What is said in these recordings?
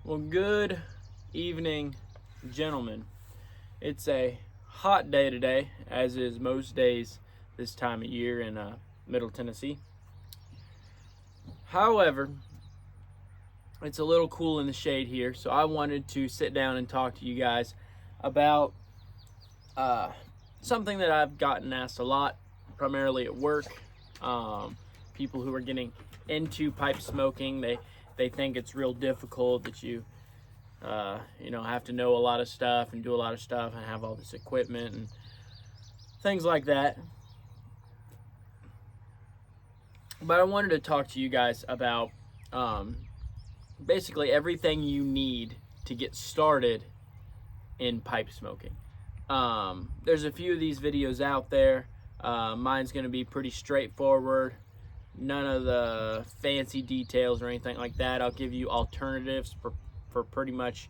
Well, good evening, gentlemen. It's a hot day today, as is most days this time of year in Middle Tennessee. However, it's a little cool in the shade here, so I wanted to sit down and talk to you guys about something that I've gotten asked a lot, primarily at work. People who are getting into pipe smoking, they think it's real difficult, that you have to know a lot of stuff and do a lot of stuff and have all this equipment and things like that. But I wanted to talk to you guys about basically everything you need to get started in pipe smoking. There's a few of these videos out there. Mine's going to be pretty straightforward. None of the fancy details or anything like that. I'll give you alternatives for pretty much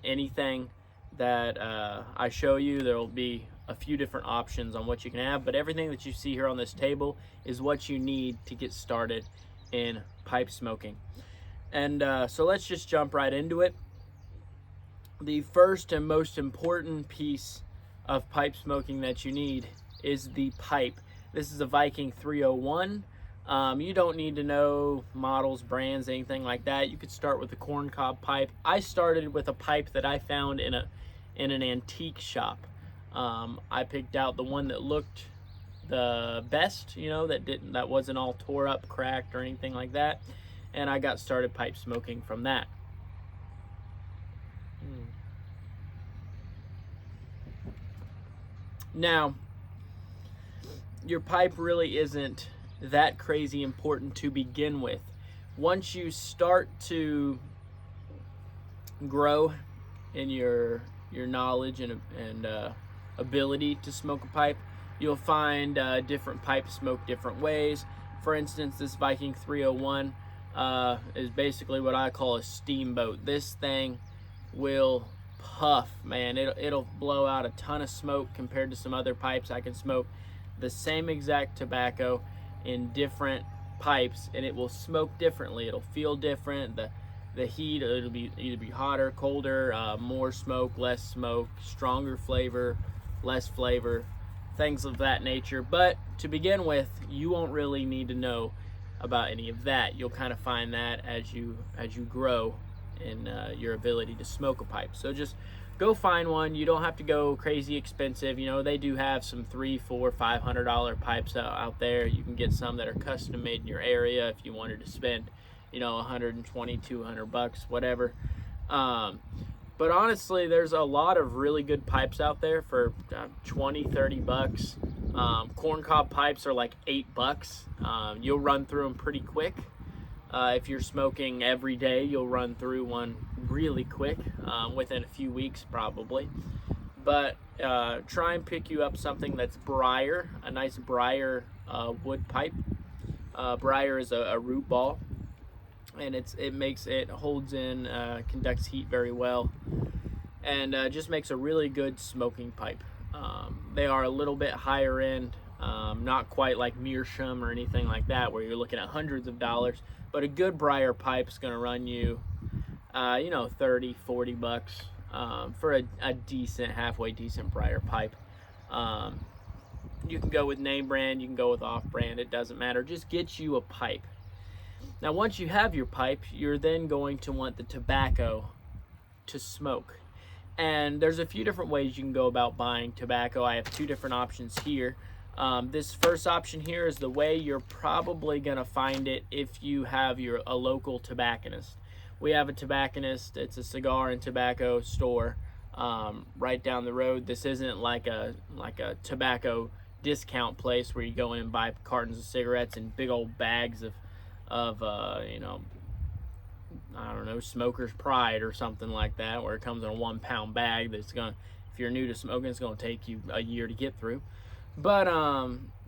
anything that I show you. There will be a few different options on what you can have, but everything that you see here on this table is what you need to get started in pipe smoking. And so let's just jump right into it. The first and most important piece of pipe smoking that you need is the pipe. This is a Viking 301. You don't need to know models, brands, anything like that. You could start with a corncob pipe. I started with a pipe that I found in an antique shop. I picked out the one that looked the best, that wasn't all tore up, cracked, or anything like that, and I got started pipe smoking from that. Now, your pipe really isn't that crazy important to begin with. Once you start to grow in your knowledge and ability to smoke a pipe, you'll find different pipes smoke different ways. For instance, this Viking 301 is basically what I call a steamboat. This thing will puff, man. It'll blow out a ton of smoke compared to some other pipes. I can smoke the same exact tobacco in different pipes and it will smoke differently. It'll feel different. The heat, it'll be either be hotter, colder, more smoke, less smoke, stronger flavor, less flavor, things of that nature. But to begin with, you won't really need to know about any of that. You'll kind of find that as you grow in your ability to smoke a pipe. So just go find one. You don't have to go crazy expensive. They do have some $300, $400, $500 pipes out there. You can get some that are custom made in your area if you wanted to spend, $120, $200, whatever. But honestly, there's a lot of really good pipes out there for $20, $30. Corncob pipes are like $8. You'll run through them pretty quick. If you're smoking every day, you'll run through one really quick, within a few weeks probably. But try and pick you up something that's briar, a nice briar wood pipe. Briar is a root ball, and it holds in, conducts heat very well, and just makes a really good smoking pipe. They are a little bit higher end, not quite like meerschaum or anything like that, where you're looking at hundreds of dollars. But a good briar pipe is going to run you, $30, $40 for a decent, halfway decent briar pipe. You can go with name brand, you can go with off brand, it doesn't matter. Just get you a pipe. Now, once you have your pipe, you're then going to want the tobacco to smoke. And there's a few different ways you can go about buying tobacco. I have two different options here. This first option here is the way you're probably going to find it if you have a local tobacconist. We have a tobacconist. It's a cigar and tobacco store right down the road. This isn't like a tobacco discount place where you go in and buy cartons of cigarettes and big old bags of Smoker's Pride or something like that, where it comes in a 1 pound bag that's if you're new to smoking, it's going to take you a year to get through. But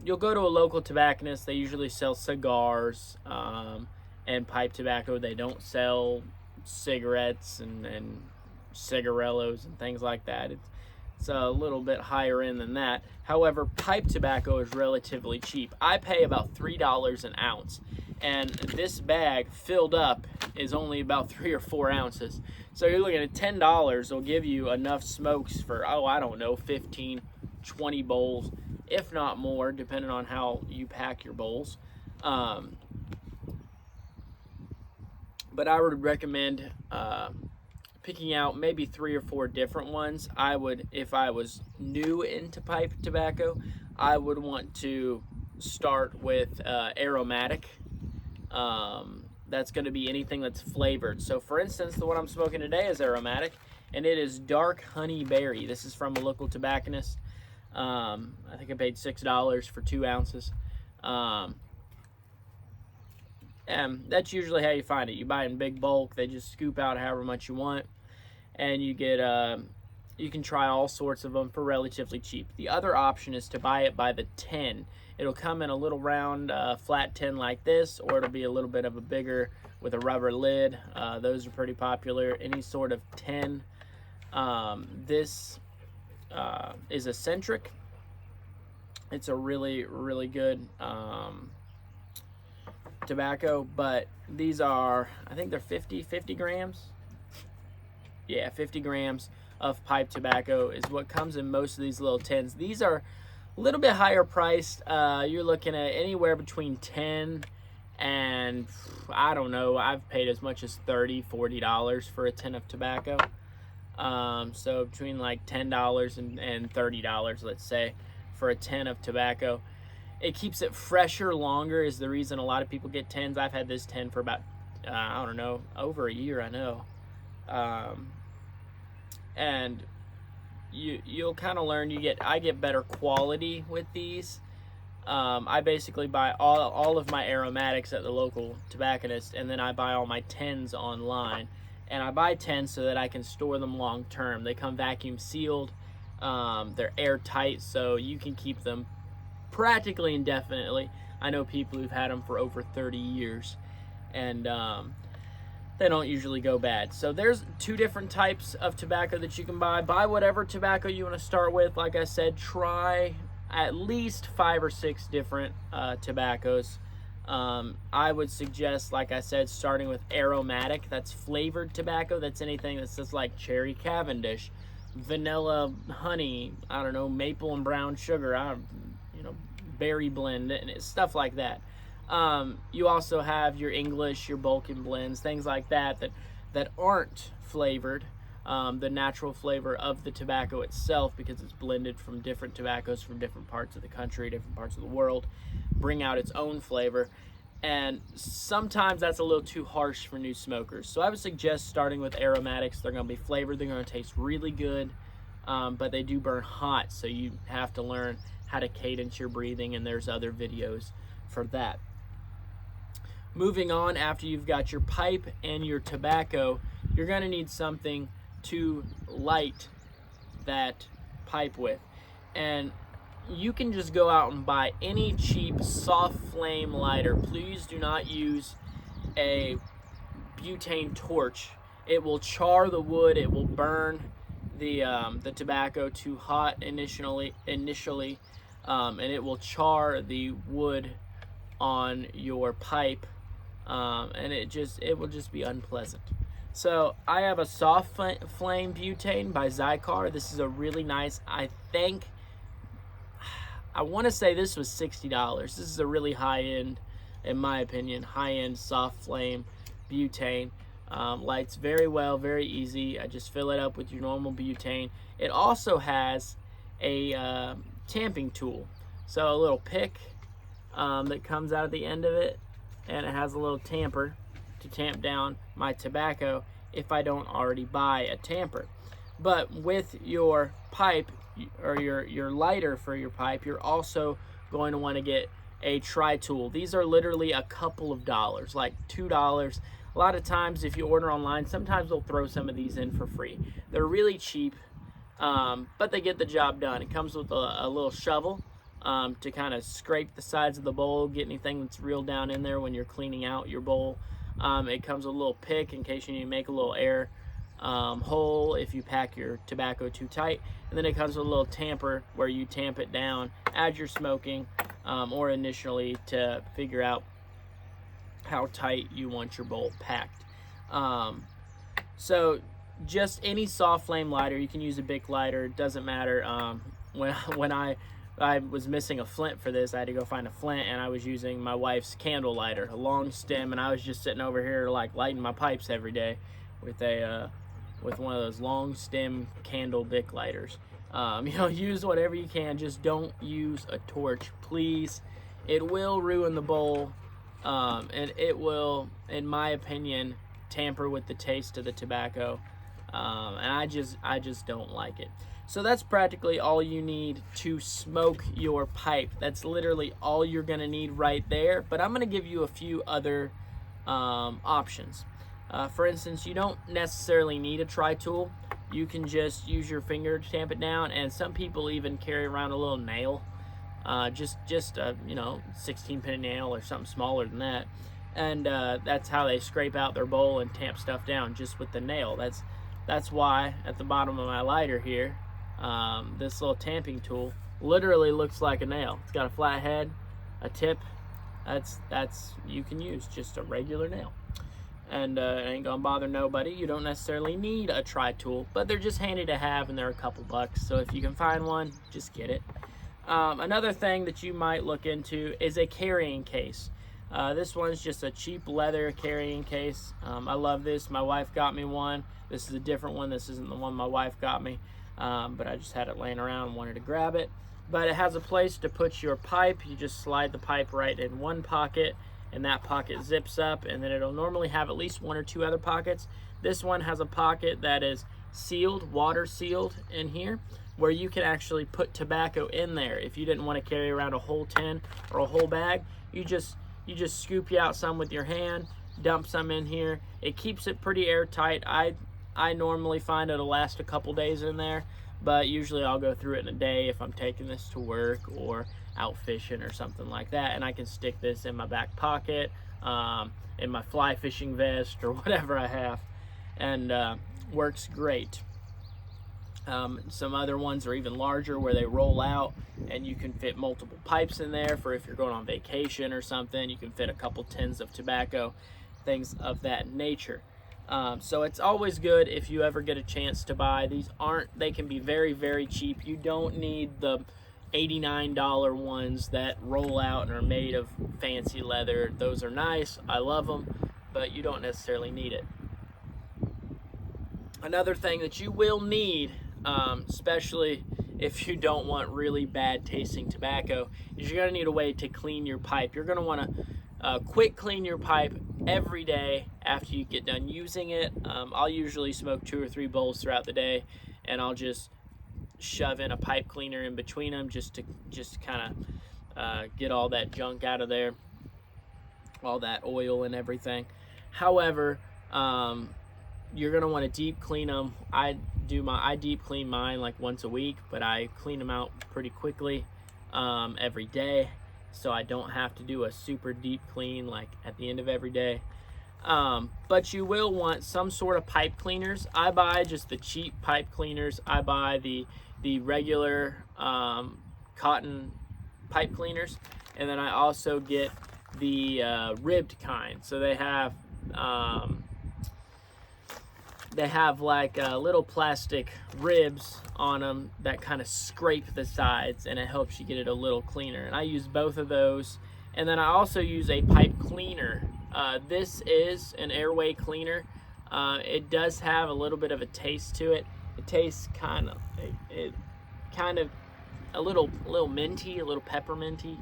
you'll go to a local tobacconist. They usually sell cigars and pipe tobacco. They don't sell cigarettes and cigarellos and things like that. It's a little bit higher end than that. However, pipe tobacco is relatively cheap. I pay about $3 an ounce. and this bag filled up is only about 3 or 4 ounces. So you're looking at $10 will give you enough smokes for, oh, I don't know, 15, 20 bowls, if not more, depending on how you pack your bowls. But I would recommend picking out maybe 3 or 4 different ones. I would, if I was new into pipe tobacco, I would want to start with aromatic. That's going to be anything that's flavored. So for instance, the one I'm smoking today is aromatic, and it is dark honey berry. This is from a local tobacconist. I think I paid $6 for 2 ounces. And that's usually how you find it. You buy in big bulk. They just scoop out however much you want, and you get you can try all sorts of them for relatively cheap. The other option is to buy it by the 10. It'll come in a little round flat tin like this, or it'll be a little bit of a bigger with a rubber lid. Those are pretty popular. Any sort of 10. This is eccentric. It's a really, really good tobacco, but these are, I think they're 50 grams. Yeah, 50 grams of pipe tobacco is what comes in most of these little tins. These are a little bit higher priced. You're looking at anywhere between 10 and, I don't know, I've paid as much as $30-40 for a tin of tobacco. So between like $10 and $30, let's say, for a tin of tobacco. It keeps it fresher longer is the reason a lot of people get tins. I've had this tin for about, I don't know, over a year, I know. And you'll kind of learn, I get better quality with these. I basically buy all of my aromatics at the local tobacconist, and then I buy all my tins online. And I buy tins so that I can store them long term. They come vacuum sealed. They're airtight, so you can keep them practically indefinitely. I know people who've had them for over 30 years, and they don't usually go bad. So there's 2 different types of tobacco that you can buy. Buy whatever tobacco you want to start with. Like I said, try at least 5 or 6 different tobaccos. I would suggest, like I said, starting with aromatic. That's flavored tobacco. That's anything that's just like cherry Cavendish, vanilla honey, I don't know, maple and brown sugar, berry blend, and stuff like that. You also have your English, your Balkan blends, things like that aren't flavored. The natural flavor of the tobacco itself, because it's blended from different tobaccos from different parts of the country, different parts of the world, bring out its own flavor. And sometimes that's a little too harsh for new smokers. So I would suggest starting with aromatics. They're going to be flavored. They're going to taste really good, but they do burn hot. So you have to learn how to cadence your breathing, and there's other videos for that. Moving on, after you've got your pipe and your tobacco, you're going to need something to light that pipe with. And you can just go out and buy any cheap soft flame lighter. Please do not use a butane torch. It will char the wood. It will burn the tobacco too hot initially, and it will char the wood on your pipe, and it will just be unpleasant. So I have a soft flame butane by Zycar. This is a really nice, I want to say this was $60. This is a really high-end, in my opinion, high-end soft flame butane. Lights very well, very easy. I just fill it up with your normal butane. It also has a tamping tool. So a little pick that comes out at the end of it, and it has a little tamper to tamp down my tobacco if I don't already buy a tamper. But with your pipe, or your lighter for your pipe, you're also going to want to get a tri-tool. These are literally a couple of dollars, like $2. A lot of times if you order online, sometimes they'll throw some of these in for free. They're really cheap, but they get the job done. It comes with a little shovel to kind of scrape the sides of the bowl, get anything that's real down in there when you're cleaning out your bowl. It comes with a little pick in case you need to make a little air hole if you pack your tobacco too tight. And then it comes with a little tamper where you tamp it down as you're smoking, or initially to figure out how tight you want your bowl packed. So just any soft flame lighter, you can use a Bic lighter, it doesn't matter. When I was missing a flint for this, I had to go find a flint, and I was using my wife's candle lighter, a long stem, and I was just sitting over here like lighting my pipes every day with one of those long stem candle Bic lighters. Use whatever you can, just don't use a torch, please. It will ruin the bowl, and it will, in my opinion, tamper with the taste of the tobacco, and I just don't like it. So that's practically all you need to smoke your pipe. That's literally all you're gonna need right there, but I'm gonna give you a few other options. For instance, you don't necessarily need a tri-tool. You can just use your finger to tamp it down, and some people even carry around a little nail, just a 16-pin nail or something smaller than that, and that's how they scrape out their bowl and tamp stuff down, just with the nail. That's why at the bottom of my lighter here, this little tamping tool literally looks like a nail. It's got a flat head, a tip. That's you can use just a regular nail, and it ain't gonna bother nobody. You don't necessarily need a tri-tool, but they're just handy to have, and they're a couple bucks. So if you can find one, just get it. Another thing that you might look into is a carrying case. This one's just a cheap leather carrying case. I love this. My wife got me one. This is a different one. This isn't the one my wife got me, but I just had it laying around and wanted to grab it. But it has a place to put your pipe. You just slide the pipe right in one pocket, and that pocket zips up, and then it'll normally have at least one or two other pockets. This one has a pocket that is sealed, water sealed in here, where you can actually put tobacco in there. If you didn't want to carry around a whole tin or a whole bag, you just scoop you out some with your hand, dump some in here. It keeps it pretty airtight. I normally find it'll last a couple days in there, but usually I'll go through it in a day if I'm taking this to work or out fishing or something like that, and I can stick this in my back pocket, in my fly fishing vest or whatever I have, and works great. Some other ones are even larger, where they roll out and you can fit multiple pipes in there for if you're going on vacation or something. You can fit a couple tins of tobacco, things of that nature. So it's always good if you ever get a chance to buy. They can be very, very cheap. You don't need the $89 ones that roll out and are made of fancy leather. Those are nice, I love them, but you don't necessarily need it. Another thing that you will need, especially if you don't want really bad tasting tobacco, is you're going to need a way to clean your pipe. You're going to want to quick clean your pipe every day after you get done using it. I'll usually smoke 2 or 3 bowls throughout the day, and I'll just shove in a pipe cleaner in between them just to kind of get all that junk out of there, all that oil and everything. However, you're going to want to deep clean them. I deep clean mine like once a week, but I clean them out pretty quickly every day, so I don't have to do a super deep clean like at the end of every day. But you will want some sort of pipe cleaners. I buy just the cheap pipe cleaners. I buy the regular cotton pipe cleaners, and then I also get the ribbed kind. So they have like little plastic ribs on them that kind of scrape the sides, and it helps you get it a little cleaner. And I use both of those. And then I also use a pipe cleaner. This is an airway cleaner. It does have a little bit of a taste to it. It tastes kind of a little minty, a little pepperminty,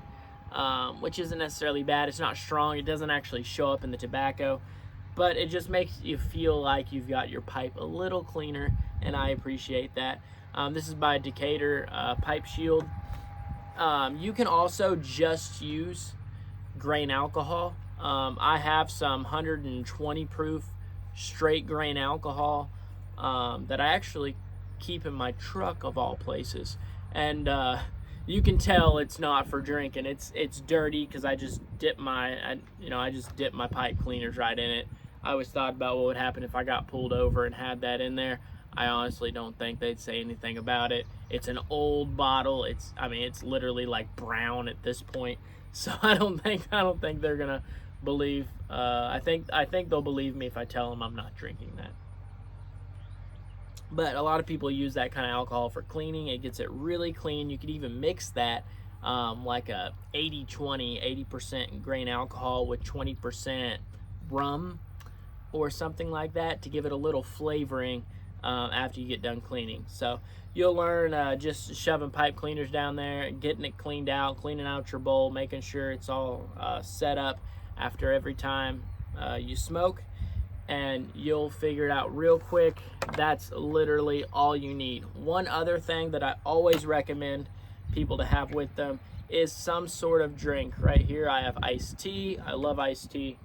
which isn't necessarily bad. It's not strong. It doesn't actually show up in the tobacco, but it just makes you feel like you've got your pipe a little cleaner, and I appreciate that. This is by Decatur Pipe Shield. You can also just use grain alcohol. I have some 120 proof straight grain alcohol that I actually keep in my truck of all places, and you can tell it's not for drinking. It's dirty because I just dip my pipe cleaners right in it. I always thought about what would happen if I got pulled over and had that in there. I honestly don't think they'd say anything about it. It's an old bottle. It's literally like brown at this point. So I don't think they're gonna believe. I think they'll believe me if I tell them I'm not drinking that. But a lot of people use that kind of alcohol for cleaning. It gets it really clean. You could even mix that like a 80-20, 80% grain alcohol with 20% rum or something like that to give it a little flavoring after you get done cleaning. So you'll learn just shoving pipe cleaners down there, getting it cleaned out, cleaning out your bowl, making sure it's all set up after every time you smoke, and you'll figure it out real quick. That's literally all you need. One other thing that I always recommend people to have with them is some sort of drink. Right here I have iced tea. I love iced tea.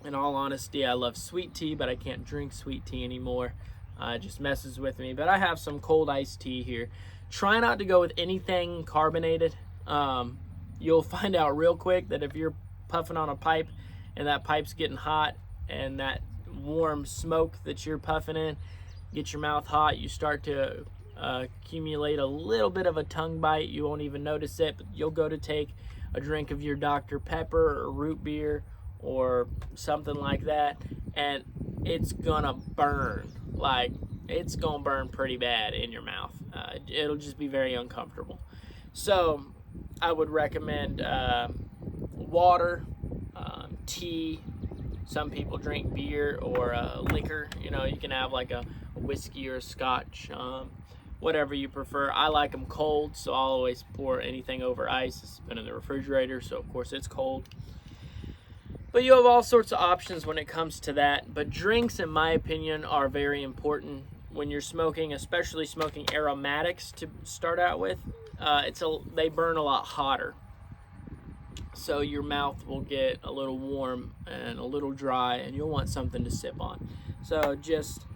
In all honesty, I love sweet tea, but I can't drink sweet tea anymore. It just messes with me. But I have some cold iced tea here. Try not to go with anything carbonated. You'll find out real quick that if you're puffing on a pipe and that pipe's getting hot and that warm smoke that you're puffing in gets your mouth hot, you start to accumulate a little bit of a tongue bite. You won't even notice it, but you'll go to take a drink of your Dr. Pepper or root beer or something like that, and it's gonna burn. Like, it's gonna burn pretty bad in your mouth. It'll just be very uncomfortable. So I would recommend water, tea. Some people drink beer or liquor. You know, you can have like a whiskey or a scotch, whatever you prefer. I like them cold, so I'll always pour anything over ice. It's been in the refrigerator, so of course it's cold. But you have all sorts of options when it comes to that. But drinks, in my opinion, are very important when you're smoking, especially smoking aromatics to start out with. They burn a lot hotter. So your mouth will get a little warm and a little dry, and you'll want something to sip on. So just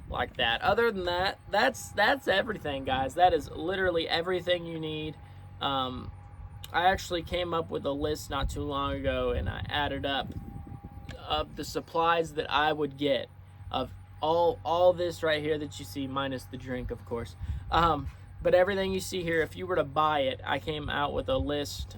like that. Other than that, that's everything, guys. That is literally everything you need. I actually came up with a list not too long ago, and I added up of the supplies that I would get of all this right here that you see, minus the drink, of course. But everything you see here, if you were to buy it, I came out with a list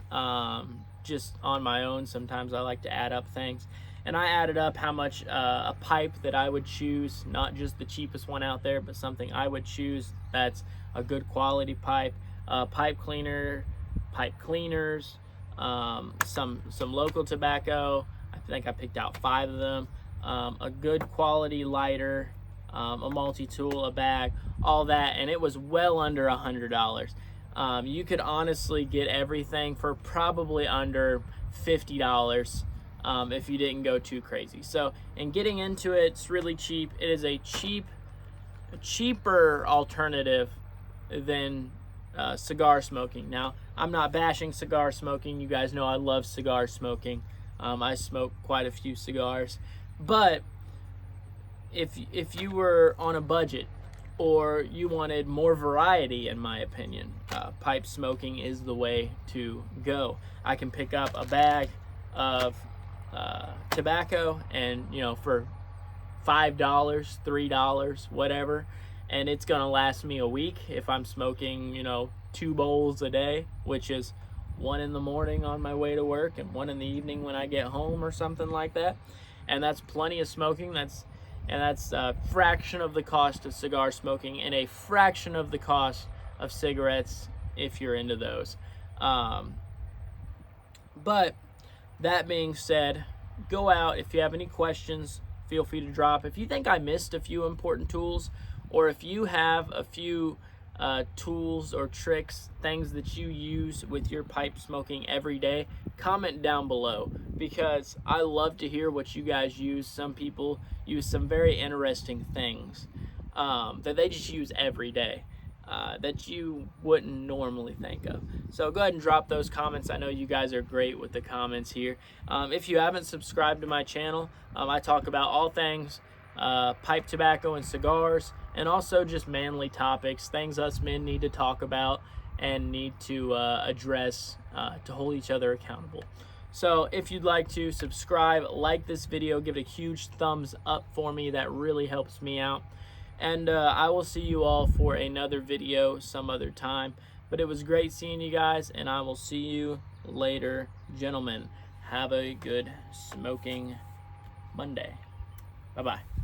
just on my own. Sometimes I like to add up things. And I added up how much a pipe that I would choose, not just the cheapest one out there, but something I would choose that's a good quality pipe, pipe cleaner, pipe cleaners, some local tobacco. I think I picked out 5 of them, a good quality lighter, a multi-tool, a bag, all that, and it was well under $100. You could honestly get everything for probably under $50 if you didn't go too crazy. So, in getting into it, it's really cheap. It is a cheaper alternative than cigar smoking. Now, I'm not bashing cigar smoking. You guys know I love cigar smoking. I smoke quite a few cigars. But if you were on a budget or you wanted more variety, in my opinion, pipe smoking is the way to go. I can pick up a bag of tobacco, and for $5, $3, whatever, and it's gonna last me a week if I'm smoking 2 bowls a day, which is 1 in the morning on my way to work and 1 in the evening when I get home or something like that. And that's plenty of smoking. That's a fraction of the cost of cigar smoking and a fraction of the cost of cigarettes if you're into those. But that being said, go out. If you have any questions, feel free to drop. If you think I missed a few important tools, or if you have a few tools or tricks, things that you use with your pipe smoking every day, comment down below, because I love to hear what you guys use. Some people use some very interesting things that they just use every day that you wouldn't normally think of. So go ahead and drop those comments. I know you guys are great with the comments here. If you haven't subscribed to my channel, I talk about all things pipe tobacco and cigars, and also just manly topics, things us men need to talk about and need to address to hold each other accountable. So if you'd like to subscribe, like this video, give it a huge thumbs up for me. That really helps me out. And I will see you all for another video some other time. But it was great seeing you guys, and I will see you later, gentlemen. have a good smoking Monday. Bye-bye.